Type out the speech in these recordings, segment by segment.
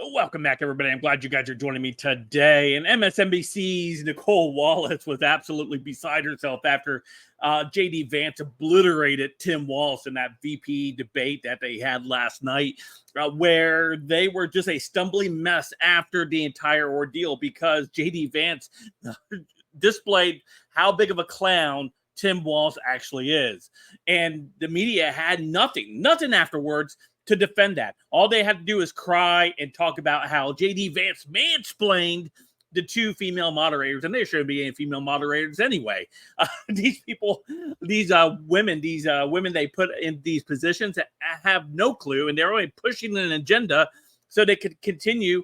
Welcome back, everybody. I'm glad you guys are joining me today. And MSNBC's Nicolle Wallace was absolutely beside herself after J.D. Vance obliterated Tim Walz in that VP debate that they had last night, where they were just a stumbling mess after the entire ordeal because J.D. Vance displayed how big of a clown Tim Walz actually is. And the media had nothing afterwards to defend that. All they had to do is cry and talk about how J.D. Vance mansplained the two female moderators, and there shouldn't be any female moderators anyway. These people, these women they put in these positions have no clue, and they're only pushing an agenda so they could continue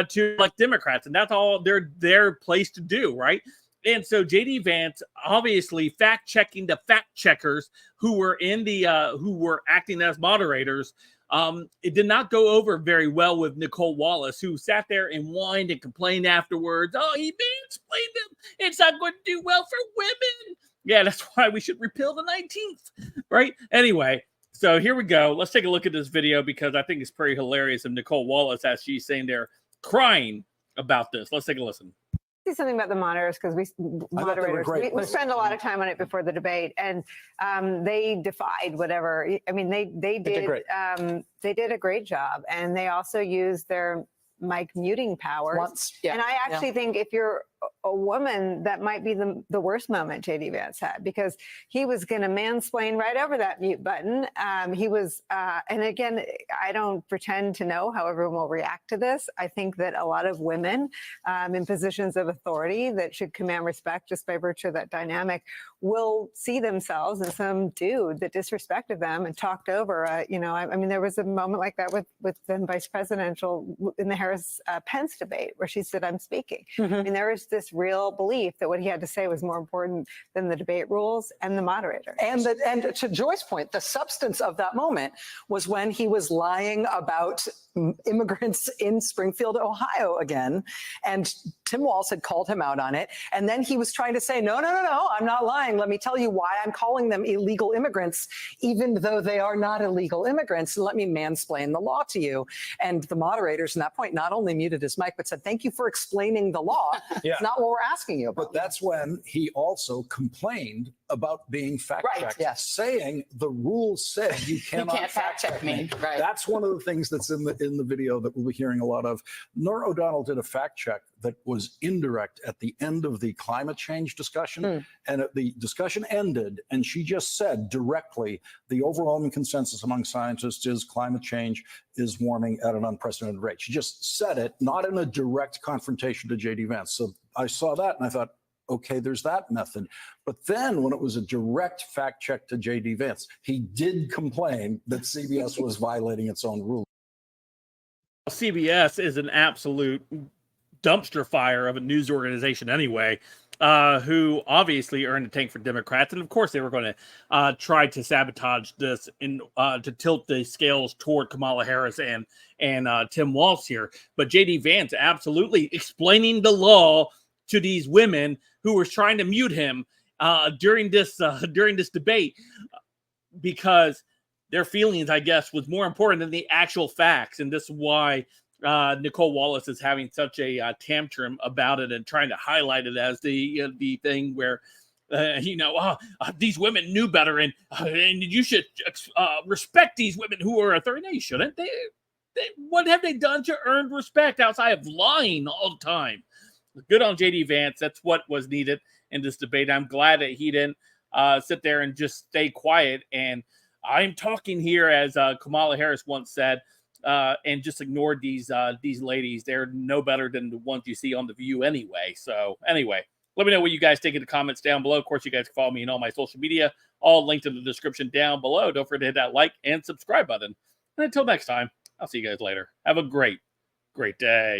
to elect Democrats, and that's all their place to do, right? And so J.D. Vance obviously fact-checking the fact-checkers who were acting as moderators. It did not go over very well with Nicolle Wallace, who sat there and whined and complained afterwards. Oh, he mansplained them. It's not going to do well for women. Yeah, that's why we should repeal the 19th, right? Anyway, so here we go. Let's take a look at this video because I think it's pretty hilarious of Nicolle Wallace as she's saying they're crying about this. Let's take a listen. Something about the moderators because we spend a lot of time on it before the debate, and they defied whatever. I mean, they did a great job, and they also used their mic muting powers. And I actually think if you're a woman, that might be the worst moment J.D. Vance had, because he was going to mansplain right over that mute button. He was, and again, I don't pretend to know how everyone will react to this. I think that a lot of women in positions of authority that should command respect just by virtue of that dynamic will see themselves as some dude that disrespected them and talked over. I mean, there was a moment like that with then vice presidential in the Harris-Pence debate where she said, "I'm speaking." Mm-hmm. I mean, there was this real belief that what he had to say was more important than the debate rules and the moderator. And to Joy's point, the substance of that moment was when he was lying about immigrants in Springfield, Ohio again. And Tim Walz had called him out on it. And then he was trying to say, no, I'm not lying. Let me tell you why I'm calling them illegal immigrants, even though they are not illegal immigrants. And let me mansplain the law to you. And the moderators in that point not only muted his mic, but said, thank you for explaining the law. Yeah. It's not what we're asking you about. But that's when he also complained about being fact-checked, right, yes, saying the rules said you cannot fact-check me. Right. That's one of the things that's in the video that we'll be hearing a lot of. Norah O'Donnell did a fact-check that was indirect at the end of the climate change discussion, and the discussion ended, and she just said directly, the overwhelming consensus among scientists is climate change is warming at an unprecedented rate. She just said it, not in a direct confrontation to J.D. Vance. So I saw that and I thought, okay, there's that method. But then when it was a direct fact check to J.D. Vance, he did complain that CBS was violating its own rules. CBS is an absolute dumpster fire of a news organization anyway, who obviously are in the tank for Democrats. And of course, they were going to try to sabotage this to tilt the scales toward Kamala Harris and Tim Walz here. But J.D. Vance absolutely explaining the law to these women who were trying to mute him during this debate, because their feelings, I guess, was more important than the actual facts. And this is why Nicolle Wallace is having such a tantrum about it and trying to highlight it as the thing where, these women knew better, and you should respect these women who are authority. No, you shouldn't. What have they done to earn respect outside of lying all the time? Good on J.D. Vance. That's what was needed in this debate. I'm glad that he didn't sit there and just stay quiet. And I'm talking here, as Kamala Harris once said, and just ignored these ladies. They're no better than the ones you see on The View anyway. So anyway, let me know what you guys think in the comments down below. Of course, you guys can follow me on all my social media, all linked in the description down below. Don't forget to hit that like and subscribe button. And until next time, I'll see you guys later. Have a great day.